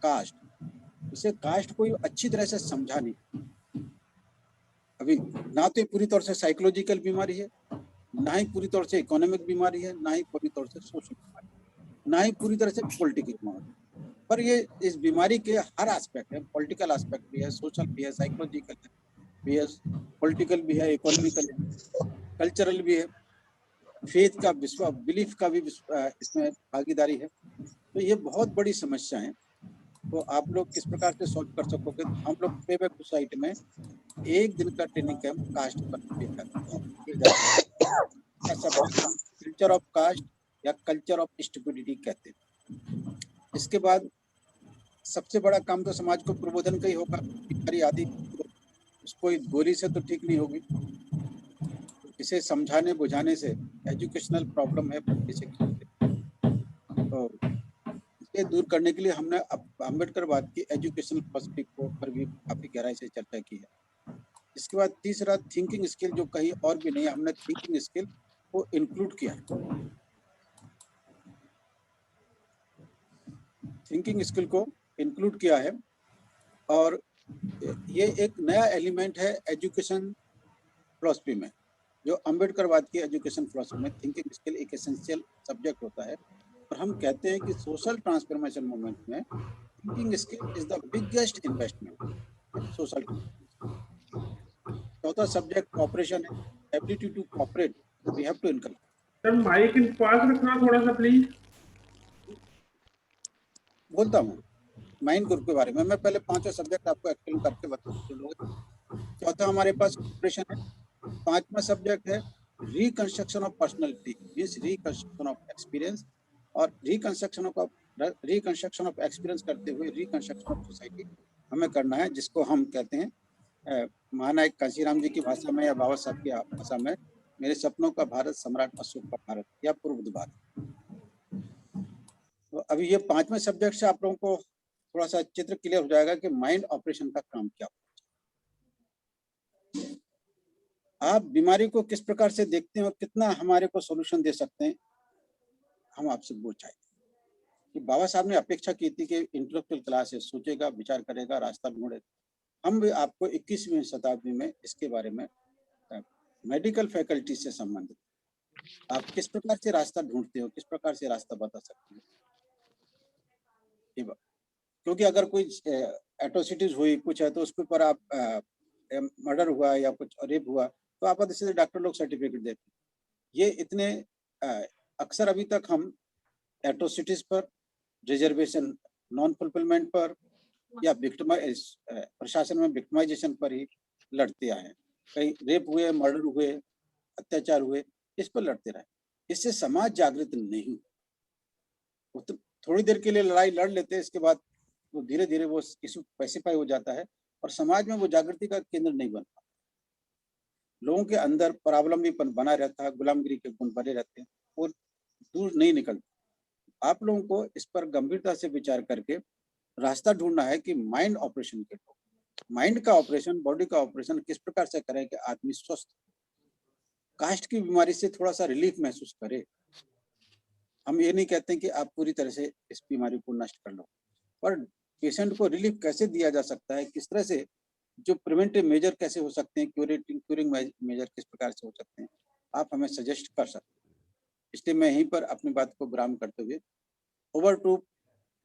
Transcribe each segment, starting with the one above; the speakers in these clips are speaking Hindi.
कास्ट, इसे कास्ट कोई अच्छी तरह से समझा नहीं अभी। ना तो पूरी तौर से साइकोलॉजिकल बीमारी है, ना ही पूरी तौर से इकोनॉमिक बीमारी है, ना ही पूरी तौर से सोशल बीमारी, ना ही पूरी तरह से पॉलिटिकल बीमारी। पर ये इस बीमारी के हर एस्पेक्ट है, पॉलिटिकल एस्पेक्ट भी है, सोशल भी है, साइकोलॉजिकल भी है, पॉलिटिकल भी है, इकोनॉमिकल है, कल्चरल भी है, फेथ का बिलीफ का भी इसमें भागीदारी है। तो ये बहुत बड़ी समस्या है। तो आप लोग किस प्रकार से सॉल्व कर सकोगे? हम लोग पेबैक सोसाइटी में 1 दिन का ट्रेनिंग कैंप कास्ट पर कल्चर ऑफ कास्ट या कल्चर ऑफ स्टुपिडिटी कहते हैं। इसके बाद सबसे बड़ा काम तो समाज को प्रबोधन का ही होगा। बीमारी आदि उसको गोली से तो ठीक नहीं होगी, इसे समझाने बुझाने से एजुकेशनल प्रॉब्लम है इसे, तो इसे दूर करने के लिए हमने अम्बेडकरवाद की एजुकेशनल फिलॉसफी को पर भी काफी गहराई से चर्चा की है। इसके बाद तीसरा थिंकिंग स्किल, जो कहीं और भी नहीं, हमने थिंकिंग स्किल को इंक्लूड किया है। थिंकिंग स्किल को इंक्लूड किया है और ये एक नया एलिमेंट है एजुकेशन फिलॉसफी में, जो अम्बेडकरवाद की एजुकेशन फिलॉसफी में थिंकिंग स्किल एक एसेंशियल सब्जेक्ट होता है। और हम कहते हैं कि सोशल ट्रांसफॉर्मेशन मूवमेंट में thinking skill is the biggest investment social. चौथा सब्जेक्ट कॉपरेशन है, ability to cooperate we have to inculcate. Sir mike इन पास रखना थोड़ा सा प्लीज। बोलता हूँ माइंड ग्रुप के बारे में, मैं पहले 5 सब्जेक्ट आपको एक्सप्लेन करके बताऊंगा। चौथा हमारे पास कॉपरेशन है। 5वां सब्जेक्ट है reconstruction of personality, means reconstruction of experience, और रिकंस्ट्रक्शन ऑफ एक्सपीरियंस करते हुए रिकंस्ट्रक्शन ऑफ सोसाइटी हमें करना है, जिसको हम कहते हैं महानायक कांशीराम जी की भाषा में या बाबा साहब की भाषा में मेरे सपनों का भारत, सम्राट अशोक का भारत या पूर्व भारत। तो अभी ये 5वें सब्जेक्ट से आप लोगों को थोड़ा सा चित्र क्लियर हो जाएगा कि माइंड ऑपरेशन का काम क्या होता है, आप बीमारी को किस प्रकार से देखते हैं और कितना हमारे को सॉल्यूशन दे सकते हैं। हम आपसे वो चाहेंगे कि बाबा साहब ने अपेक्षा की थी कि इंटेलेक्चुअल क्लास है, सोचेगा, विचार करेगा, रास्ता ढूंढेगा। हम भी आपको 21वीं शताब्दी में इसके बारे में मेडिकल फैकल्टी से संबंधित आप किस प्रकार से रास्ता ढूंढते हो, किस प्रकार से रास्ता बता सकते हो। क्योंकि अगर कोई एट्रोसिटीज हुई कुछ है तो उसके ऊपर आप मर्डर हुआ या कुछ रेप हुआ तो आप सीधे डॉक्टर लोग सर्टिफिकेट देते हैं। ये इतने अक्सर अभी तक हम एट्रोसिटीज पर, रिजर्वेशन नॉन फुलफिलमेंट पर या प्रशासन में विक्टिमाइजेशन पर ही लड़ते आए हैं। कहीं रेप हुए, मर्डर हुए, अत्याचार हुए, इस पर लड़ते रहे। इससे समाज जागृत नहीं, वो तो थोड़ी देर के लिए लड़ाई लड़ लेते हैं, इसके बाद वो धीरे धीरे वो इशू पैसिफाई हो जाता है और समाज में वो जागृति का केंद्र नहीं बन पाता। लोगों के अंदर परावलंबीपन बना रहता है, गुलामगिरी के गुण बने रहते हैं और दूर नहीं निकलते। आप लोगों को इस पर गंभीरता से विचार करके रास्ता ढूंढना है कि माइंड ऑपरेशन के लोग, माइंड का ऑपरेशन, बॉडी का ऑपरेशन किस प्रकार से करें कि आदमी स्वस्थ, कास्ट की बीमारी से थोड़ा सा रिलीफ महसूस करे। हम ये नहीं कहते कि आप पूरी तरह से इस बीमारी को नष्ट कर लो, पर पेशेंट को रिलीफ कैसे दिया जा सकता है, किस तरह से, जो प्रिवेंटिव मेजर कैसे हो सकते हैं, क्यूरिंग मेजर किस प्रकार से हो सकते हैं, आप हमें सजेस्ट कर सकते हैं। इसलिए मैं यहीं पर अपनी बात को विराम करते हुए over to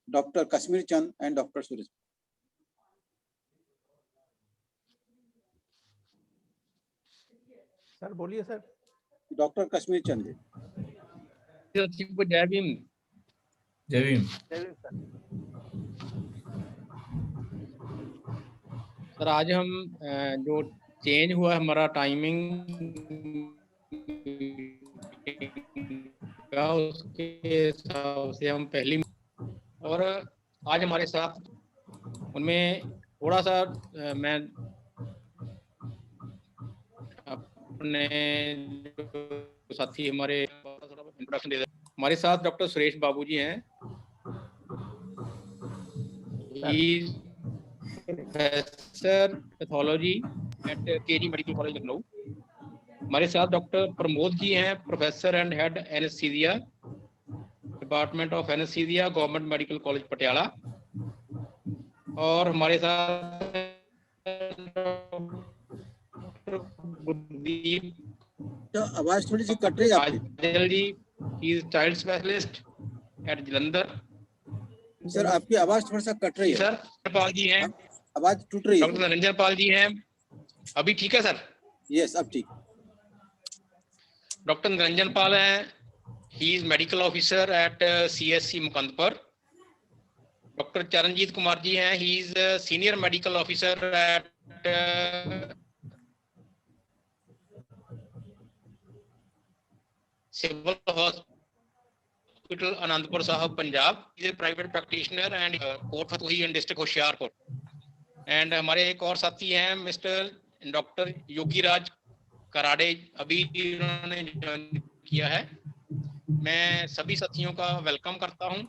doctor Kashmir Chand and doctor Suresh. Sir बोलिए सर। डॉक्टर कश्मीर चंद जी। जय भीम। जय भीम। सर आज हम जो चेंज हुआ हमारा टाइमिंग का, उसके हिसाब से हम पहली, और आज हमारे साथ उनमें थोड़ा सा मैं अपने साथी हमारे इंट्रोडक्शन दे दें। हमारे साथ डॉक्टर सुरेश बाबू जी हैं, professor pathology at KG medical college Lucknow. हमारे साथ डॉक्टर प्रमोद जी हैं, professor and head anaesthesia, department of anaesthesia, government medical college Patiala. और हमारे साथ गुरदीप तो आवाज थोड़ी सी कट रही है आपकी। Kajal ji, he is child specialist at Jalandhar. Sir आपकी आवाज थोड़ा सा कट रही जी है। सर, पाल जी हैं, आवाज टूट रही है। डॉक्टर निरंजन पाल जी हैं। अभी ठीक है सर? यस, अब ठीक। डॉक्टर निरंजन पाल हैं, he is medical officer at CSC Mukandpur. Doctor Charanjit Kumar ji हैं, he is senior medical officer at civil hospital Anandpur Sahib, Punjab. Is a private practitioner and Kot Fatuhi in district Hoshiarpur. And हमारे एक और साथी हैं मिस्टर डॉक्टर योगी राज कराड़े, अभी उन्होंने ज्वाइन किया है। मैं सभी साथियों का वेलकम करता हूं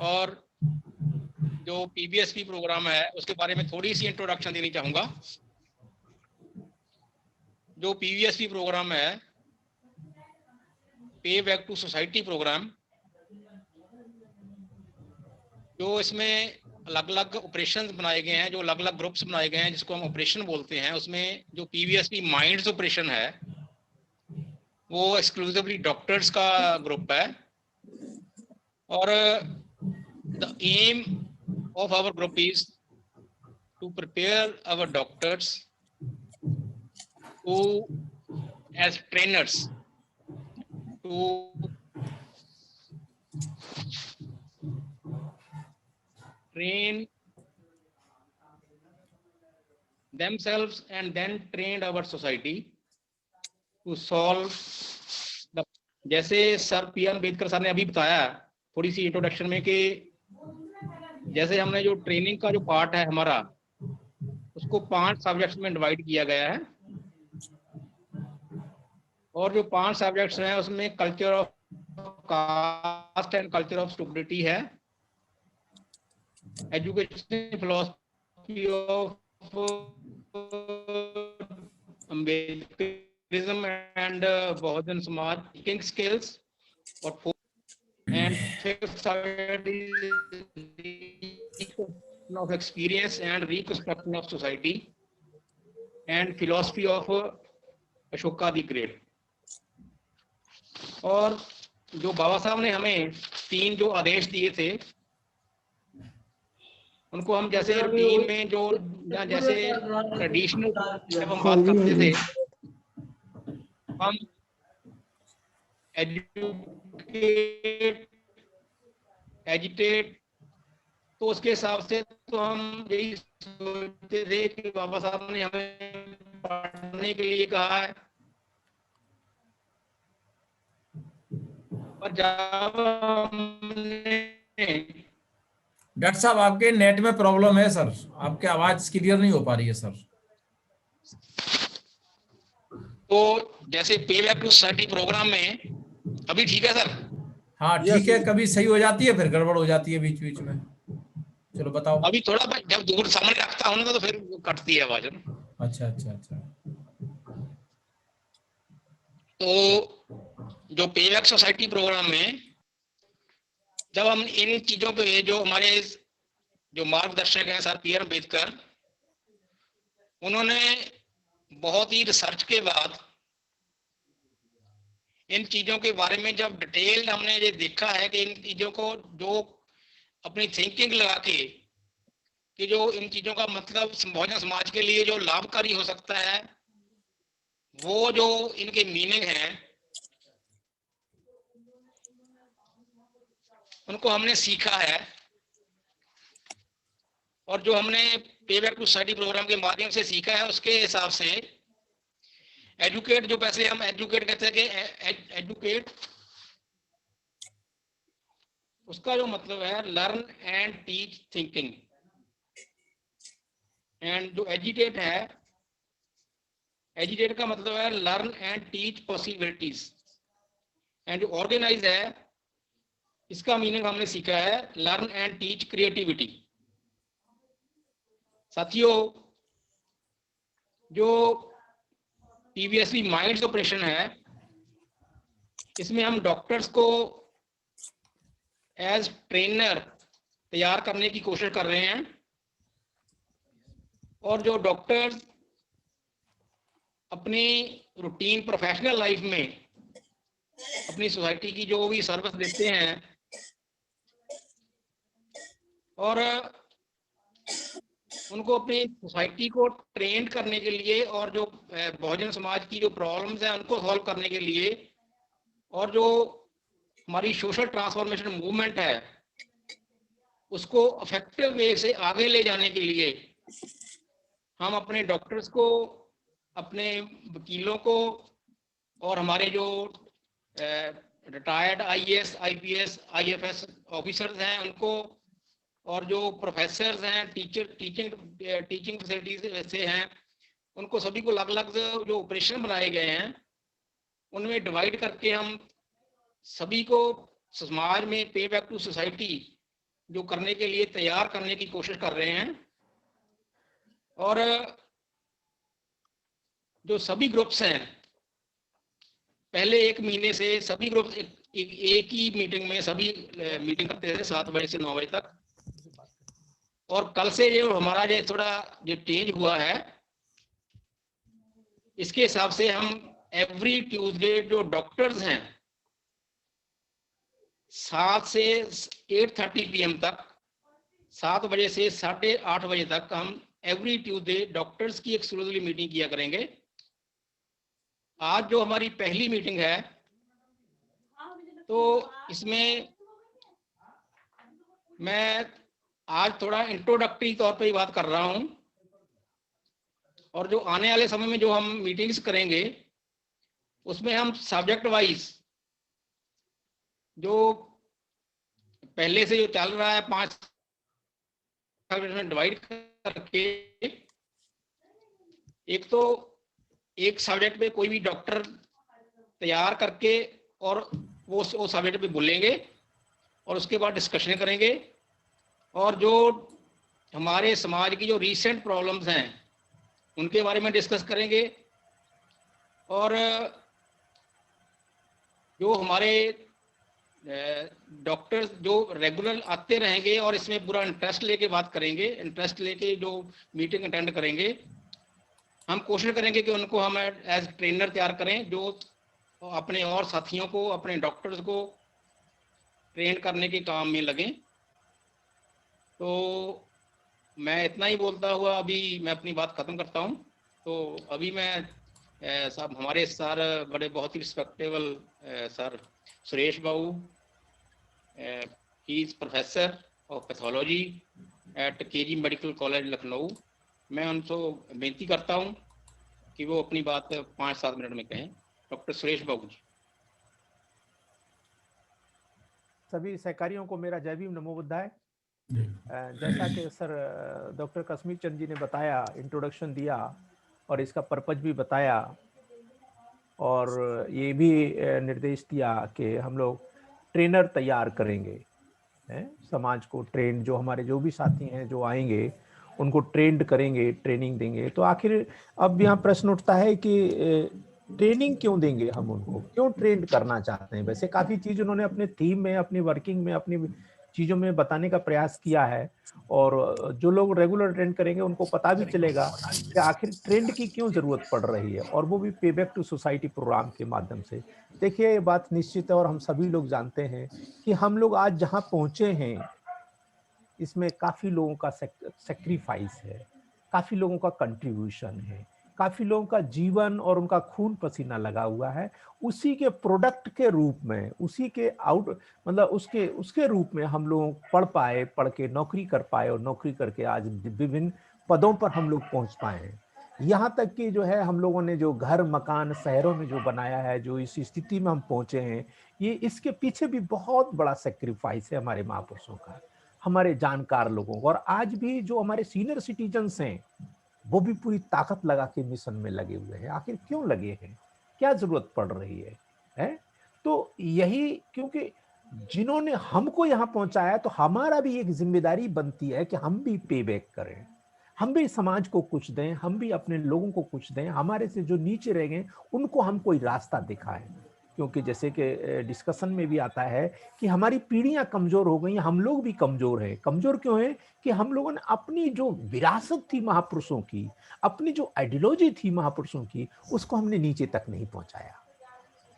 और जो PBSP प्रोग्राम है उसके बारे में थोड़ी सी इंट्रोडक्शन देनी चाहूंगा। जो PBSP प्रोग्राम है, पे बैक टू सोसाइटी प्रोग्राम, जो इसमें अलग अलग ऑपरेशन बनाए गए हैं, जो अलग अलग ग्रुप्स बनाए गए हैं जिसको हम ऑपरेशन बोलते हैं, उसमें जो PBSP माइंड्स ऑपरेशन है वो एक्सक्लूसिवली डॉक्टर्स का ग्रुप है। और the aim of our group is to prepare our doctors to as trainers to train themselves and then train our society to solve the, जैसे सर PM अम्बेडकर सर ने अभी बताया थोड़ी सी इंट्रोडक्शन में कि जैसे हमने जो ट्रेनिंग का जो पार्ट है हमारा, उसको 5 सब्जेक्ट्स में डिवाइड किया गया है। और जो 5 सब्जेक्ट्स हैं उसमें culture of caste and culture of stupidity है, education philosophy of Ambedkarism and Bahujan Samaj, thinking skills, और and fifth side is of experience and reconstruction of society and philosophy of Ashoka the Great। और जो बाबा साहब ने हमें 3 जो आदेश दिए थे उनको हम जैसे रूटीन में जो जैसे ट्रेडिशनल जब हम बात करते थे, हम एजुकेट, एजिटेट, तो उसके हिसाब से तो हम यही सोचते थे कि बाबा साहब ने हमें पढ़ने के लिए कहा है। और जब डॉक्टर साहब आपके नेट में प्रॉब्लम है सर, आपकी आवाज क्लियर नहीं हो पा रही है सर। तो जैसे पे बैक टू सोसाइटी प्रोग्राम में, अभी ठीक है सर? हाँ ठीक है, कभी सही हो जाती है फिर गड़बड़ हो जाती है बीच बीच में। चलो बताओ। अभी थोड़ा जब दूर सामने रखता हूँ ना तो फिर कटती है आवाज। अच्छा अच्छा अच्छा। तो जो पे बैक सोसाइटी प्रोग्राम में जब हम इन चीजों पे, जो हमारे जो मार्गदर्शक हैं सर PM अम्बेडकर, उन्होंने बहुत ही रिसर्च के बाद इन चीजों के बारे में जब डिटेल हमने ये देखा है कि इन चीजों को जो अपनी थिंकिंग लगा के कि जो इन चीजों का मतलब बहुजन समाज के लिए जो लाभकारी हो सकता है, वो जो इनके मीनिंग है उनको हमने सीखा है। और जो हमने पे बैक टू सोसाइटी प्रोग्राम के माध्यम से सीखा है उसके हिसाब से एजुकेट, जो पैसे हम एजुकेट कहते हैं कि एजुकेट, उसका जो मतलब है learn and teach thinking. And जो एजिटेट है, एजिटेट का मतलब है learn and teach possibilities. And जो ऑर्गेनाइज है, इसका मीनिंग हमने सीखा है लर्न एंड टीच क्रिएटिविटी। साथियों, जो PBSP माइंड्स ऑपरेशन है, इसमें हम डॉक्टर्स को एज ट्रेनर तैयार करने की कोशिश कर रहे हैं। और जो डॉक्टर्स अपनी रूटीन प्रोफेशनल लाइफ में अपनी सोसाइटी की जो भी सर्विस देते हैं और उनको अपनी सोसाइटी को ट्रेन करने के लिए और जो बहुजन समाज की जो प्रॉब्लम्स हैं उनको सॉल्व करने के लिए और जो हमारी सोशल ट्रांसफॉर्मेशन मूवमेंट है उसको इफेक्टिव वे से आगे ले जाने के लिए हम अपने डॉक्टर्स को, अपने वकीलों को और हमारे जो retired IAS, IPS, IFS officers हैं उनको और जो प्रोफेसर्स हैं, टीचिंग फैसिलिटीज से हैं, उनको सभी को अलग अलग जो ऑपरेशन बनाए गए हैं उनमें डिवाइड करके हम सभी को समाज में पे बैक टू सोसाइटी जो करने के लिए तैयार करने की कोशिश कर रहे हैं। और जो सभी ग्रुप्स हैं, पहले 1 महीने से सभी ग्रुप्स एक ही मीटिंग में सभी मीटिंग करते थे 7 बजे से 9 बजे तक। और कल से जो हमारा जो थोड़ा जो चेंज हुआ है इसके हिसाब से हम एवरी ट्यूसडे जो डॉक्टर्स हैं 7 से 8:30 PM तक, 7 बजे से 8:30 बजे तक हम एवरी ट्यूसडे डॉक्टर्स की एक्सक्लूसिवली मीटिंग किया करेंगे। आज जो हमारी पहली मीटिंग है तो इसमें मैं आज थोड़ा इंट्रोडक्टरी तौर पे ही बात कर रहा हूं और जो आने वाले समय में जो हम मीटिंग्स करेंगे उसमें हम सब्जेक्ट वाइज जो पहले से जो चल रहा है 5 सब्जेक्ट में डिवाइड करके एक सब्जेक्ट पे कोई भी डॉक्टर तैयार करके और वो सब्जेक्ट पे बोलेंगे और उसके बाद डिस्कशन करेंगे और जो हमारे समाज की जो रीसेंट प्रॉब्लम्स हैं उनके बारे में डिस्कस करेंगे और जो हमारे डॉक्टर्स जो रेगुलर आते रहेंगे और इसमें पूरा इंटरेस्ट लेके बात करेंगे, इंटरेस्ट लेके जो मीटिंग अटेंड करेंगे, हम कोशिश करेंगे कि उनको हम एज ट्रेनर तैयार करें जो अपने और साथियों को, अपने डॉक्टर्स को ट्रेन करने के काम में लगें। तो मैं इतना ही बोलता हुआ अभी मैं अपनी बात खत्म करता हूं। तो अभी मैं साहब हमारे सर बड़े बहुत ही respectable sir Suresh Babu, he is professor of pathology at KG medical college Lucknow, मैं उनको बेनती करता हूं कि वो अपनी बात 5-7 मिनट में कहें। डॉक्टर सुरेश बाबू जी। सभी सहकारियों को मेरा जय भीम नमो बुद्धाय। जैसा कि सर डॉक्टर कश्मीर चंद जी ने बताया, इंट्रोडक्शन दिया और इसका पर्पज भी बताया और ये भी निर्देश दिया कि हम लोग ट्रेनर तैयार करेंगे, समाज को ट्रेन, जो हमारे जो भी साथी हैं जो आएंगे उनको ट्रेंड करेंगे, ट्रेनिंग देंगे। तो आखिर अब यहाँ प्रश्न उठता है कि ट्रेनिंग क्यों देंगे हम उनको, क्यों ट्रेंड करना चाहते हैं। वैसे काफ़ी चीज़ उन्होंने अपने थीम में, अपनी वर्किंग में, अपनी चीज़ों में बताने का प्रयास किया है और जो लोग रेगुलर ट्रेंड करेंगे उनको पता भी चलेगा कि आखिर ट्रेंड की क्यों ज़रूरत पड़ रही है, और वो भी पे बैक टू सोसाइटी प्रोग्राम के माध्यम से। देखिए ये बात निश्चित है और हम सभी लोग जानते हैं कि हम लोग आज जहाँ पहुँचे हैं इसमें काफ़ी लोगों का सेक्रीफाइस है, काफ़ी लोगों का कंट्रीब्यूशन है, काफ़ी लोगों का जीवन और उनका खून पसीना लगा हुआ है। उसी के प्रोडक्ट के रूप में, उसी के मतलब उसके रूप में हम लोग पढ़ के नौकरी कर पाए और नौकरी करके आज विभिन्न पदों पर हम लोग पहुंच पाए हैं। यहाँ तक कि जो है हम लोगों ने जो घर मकान शहरों में जो बनाया है, जो इस स्थिति में हम पहुंचे हैं, ये इसके पीछे भी बहुत बड़ा सेक्रीफाइस है हमारे महापुरुषों का, हमारे जानकार लोगों को। और आज भी जो हमारे सीनियर सिटीजन्स हैं वो भी पूरी ताकत लगा के मिशन में लगे हुए हैं। आखिर क्यों लगे हैं, क्या जरूरत पड़ रही है? तो यही, क्योंकि जिन्होंने हमको यहाँ पहुंचाया, तो हमारा भी एक जिम्मेदारी बनती है कि हम भी पे बैक करें, हम भी समाज को कुछ दें, हम भी अपने लोगों को कुछ दें, हमारे से जो नीचे रह गए उनको हम कोई रास्ता दिखाएं। क्योंकि जैसे कि डिस्कशन में भी आता है कि हमारी पीढ़ियां कमजोर हो गई, हम लोग भी कमजोर हैं। कमजोर क्यों है कि हम लोगों ने अपनी जो विरासत थी महापुरुषों की, अपनी जो आइडियोलॉजी थी महापुरुषों की, उसको हमने नीचे तक नहीं पहुंचाया।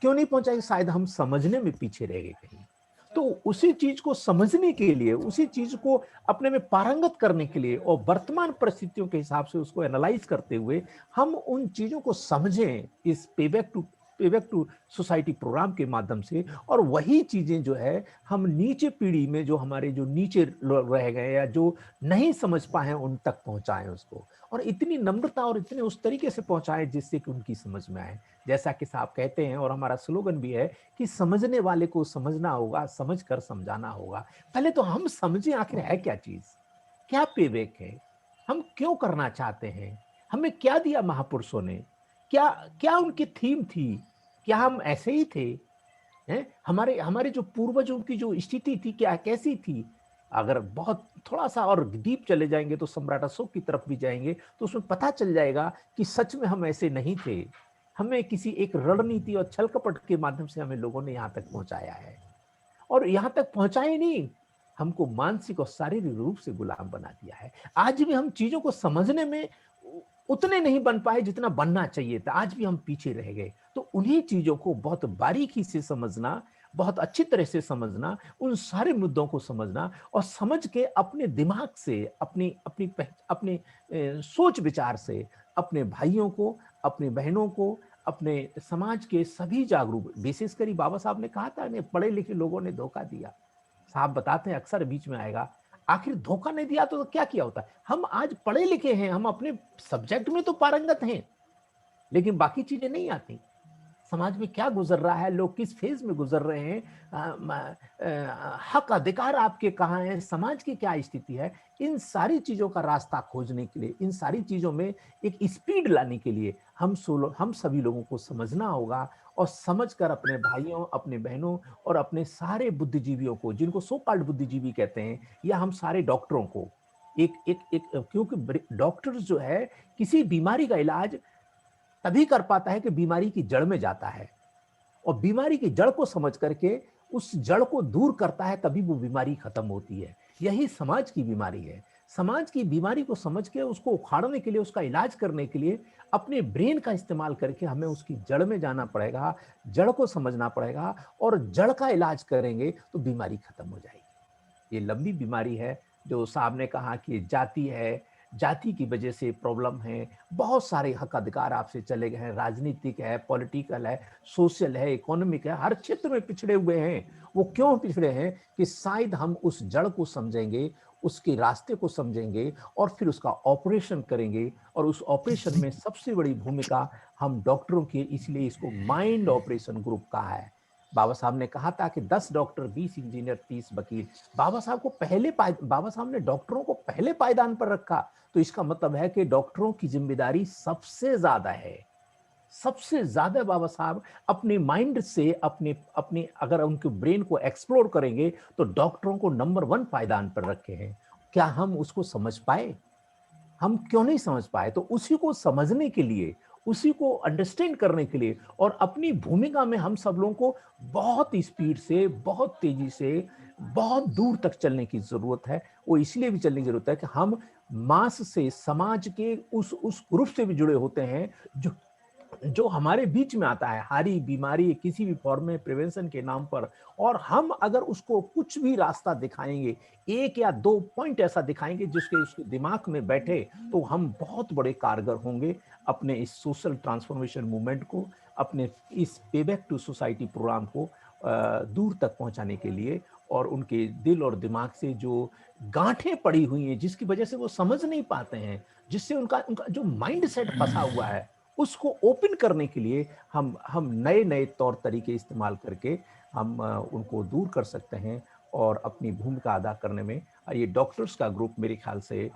क्यों नहीं पहुंचाया? शायद हम समझने में पीछे रह गए कहीं। तो उसी चीज को समझने के लिए, उसी चीज को अपने में पारंगत करने के लिए और वर्तमान परिस्थितियों के हिसाब से उसको एनालाइज करते हुए हम उन चीजों को समझें इस पेबैक टू सोसाइटी प्रोग्राम के माध्यम से, और वही चीजें जो है हम नीचे पीढ़ी में जो हमारे जो नीचे रह गए या जो नहीं समझ पाए उन तक पहुंचाएं उसको, और इतनी नम्रता और इतने उस तरीके से पहुंचाएं जिससे कि उनकी समझ में आए। जैसा कि साहब कहते हैं और हमारा स्लोगन भी है कि समझने वाले को समझना होगा, समझ कर समझाना होगा। पहले तो हम समझें आखिर है क्या चीज, क्या पेबैक है, हम क्यों करना चाहते हैं, हमें क्या दिया महापुरुषों ने, क्या क्या उनकी थीम थी, क्या हम ऐसे ही थे हैं? हमारे हमारे जो पूर्वजों की जो स्थिति थी क्या कैसी थी? अगर बहुत थोड़ा सा और डीप चले जाएंगे तो सम्राट अशोक की तरफ भी जाएंगे तो उसमें पता चल जाएगा कि सच में हम ऐसे नहीं थे। हमें किसी एक रणनीति और छल कपट के माध्यम से हमें लोगों ने यहाँ तक पहुंचाया है, और यहाँ तक पहुंचाए नहीं, हमको मानसिक और शारीरिक रूप से गुलाम बना दिया है। आज भी हम चीजों को समझने में उतने नहीं बन पाए जितना बनना चाहिए था, आज भी हम पीछे रह गए। तो उन्हीं चीजों को बहुत बारीकी से समझना, बहुत अच्छी तरह से समझना, उन सारे मुद्दों को समझना और समझ के अपने दिमाग से, अपनी अपनी अपने सोच विचार से अपने भाइयों को, अपने बहनों को, अपने समाज के सभी जागरूक, विशेषकर बाबा साहब ने कहा था पढ़े लिखे लोगों ने धोखा दिया। साहब बताते हैं अक्सर बीच में आएगा, आखिर धोखा नहीं दिया तो क्या किया होता? हम आज पढ़े लिखे हैं, हम अपने सब्जेक्ट में तो पारंगत हैं, लेकिन बाकी चीजें नहीं आती। समाज में क्या गुजर रहा है, लोग किस फेज में गुजर रहे हैं, हक अधिकार आपके कहाँ हैं, समाज की क्या स्थिति है, इन सारी चीजों का रास्ता खोजने के लिए, इन सारी चीजों में एक स्पीड लाने के लिए हम सभी लोगों को समझना होगा, और समझकर अपने भाइयों, अपने बहनों और अपने सारे बुद्धिजीवियों को, जिनको सो कॉल्ड बुद्धिजीवी कहते हैं, या हम सारे डॉक्टरों को एक एक एक क्योंकि डॉक्टर्स जो है किसी बीमारी का इलाज तभी कर पाता है कि बीमारी की जड़ में जाता है, और बीमारी की जड़ को समझ करके उस जड़ को दूर करता है, तभी वो बीमारी खत्म होती है। यही समाज की बीमारी है। समाज की बीमारी को समझ के उसको उखाड़ने के लिए, उसका इलाज करने के लिए अपने ब्रेन का इस्तेमाल करके हमें उसकी जड़ में जाना पड़ेगा, जड़ को समझना पड़ेगा, और जड़ का इलाज करेंगे तो बीमारी खत्म हो जाएगी। ये लंबी बीमारी है, जो साहब ने कहा कि जाति है, जाति की वजह से प्रॉब्लम है, बहुत सारे हक अधिकार आपसे चले गए हैं, राजनीतिक है, पॉलिटिकल है, सोशल है, इकोनॉमिक है, हर क्षेत्र में पिछड़े हुए हैं। वो क्यों पिछड़े हैं? कि शायद हम उस जड़ को समझेंगे, उसके रास्ते को समझेंगे और फिर उसका ऑपरेशन करेंगे, और उस ऑपरेशन में सबसे बड़ी भूमिका हम डॉक्टरों की, इसलिए इसको माइंड ऑपरेशन ग्रुप कहा है। बाबा साहब ने कहा था कि 10 डॉक्टर, 20 इंजीनियर, 30 वकील। बाबा साहब ने डॉक्टरों को पहले पायदान पर रखा, तो इसका मतलब है कि डॉक्टरों की जिम्मेदारी सबसे ज्यादा है। सबसे ज्यादा बाबा साहब अपने माइंड से, अपने अगर उनके ब्रेन को एक्सप्लोर करेंगे तो डॉक्टरों को नंबर 1 पायदान पर रखे हैं। क्या हम उसको समझ पाए? हम क्यों नहीं समझ पाए? तो उसी को समझने के लिए, उसी को अंडरस्टैंड करने के लिए, और अपनी भूमिका में हम सब लोगों को बहुत स्पीड से, बहुत तेजी से, बहुत दूर तक चलने की जरूरत है। वो इसलिए भी चलने की जरूरत है कि हम मास से, समाज के उस ग्रुप से भी जुड़े होते हैं जो हमारे बीच में आता है, हारी बीमारी किसी भी फॉर्म में प्रिवेंशन के नाम पर, और हम अगर उसको कुछ भी रास्ता दिखाएंगे, 1 या 2 पॉइंट ऐसा दिखाएंगे जिसके उसके दिमाग में बैठे, तो हम बहुत बड़े कारगर होंगे अपने इस सोशल ट्रांसफॉर्मेशन मूवमेंट को, अपने इस पेबैक टू सोसाइटी प्रोग्राम को दूर तक पहुंचाने के लिए, और उनके दिल और दिमाग से जो गांठें पड़ी हुई हैं, जिसकी वजह से वो समझ नहीं पाते हैं, जिससे उनका जो माइंड सेट फंसा हुआ है, उसको ओपन करने के लिए हम नए नए तौर तरीके इस्तेमाल करके हम उनको दूर कर सकते हैं, और अपनी भूमिका अदा करने में ये डॉक्टर्स का ग्रुप, मेरे ख्याल से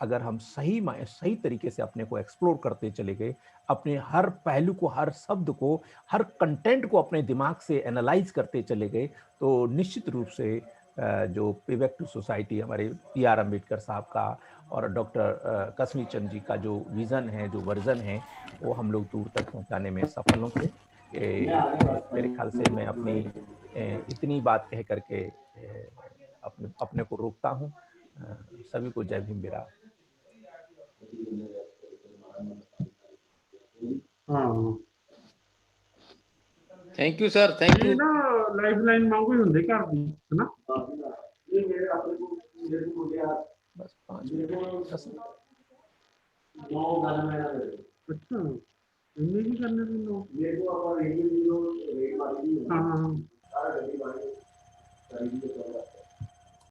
अगर हम सही तरीके से अपने को एक्सप्लोर करते चले गए, अपने हर पहलू को, हर शब्द को, हर कंटेंट को अपने दिमाग से एनालाइज करते चले गए, तो निश्चित रूप से जो पेबैक टू सोसाइटी, हमारे PR अम्बेडकर साहब का और डॉक्टर कश्मीर चंद जी का जो विजन है, जो वर्जन है, वो हम लोग दूर तक पहुंचाने में सफल होंगे। मेरे ख्याल से मैं अपनी इतनी बात कह करके अपने अपने को रोकता हूँ। सभी को जय भीम बिरा। हाँ थैंक यू सर, थैंक ये यू। ना लाइफलाइन मांगो ही ਹੁੰਦੇ ਘਰ ਦੀ है ना। बस 5 मिनट 10 मिनट। अच्छा इन्हें भी करने थे लोग। हाँ हाँ हाँ